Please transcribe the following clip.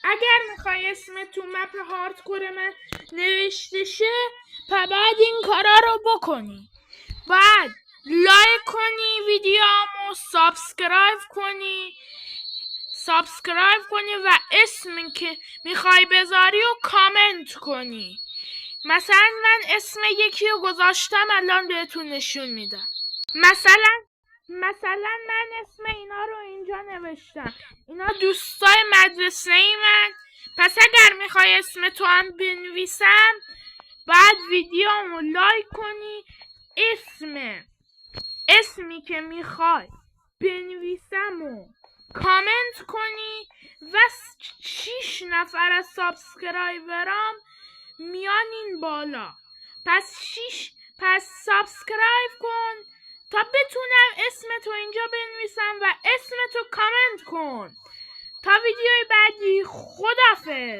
اگر میخوای اسم تو مپ هاردکور من نوشته شه بعد این کارا رو بکنی. بعد لایک کنی ویدیوامو، سابسکرایب کنی و اسمی که میخوای بذاری و کامنت کنی. مثلا من اسم یکی رو گذاشتم، الان بهتون نشون میدم. مثلا من اسم اینا رو اینجا نوشتم. اینا دوستای مدرسه ای من. پس اگر میخوای اسم تو هم بنویسم بعد ویدیومو لایک کنی، اسمی که میخوای بنویسم و کامنت کنی و 6 نفر از سابسکرایبرام میان این بالا. پس سابسکرایب کن تا بتونم اسمتو اینجا بنویسم و اسمتو کامنت کن. تا ویدیوی بعدی، خداحافظ.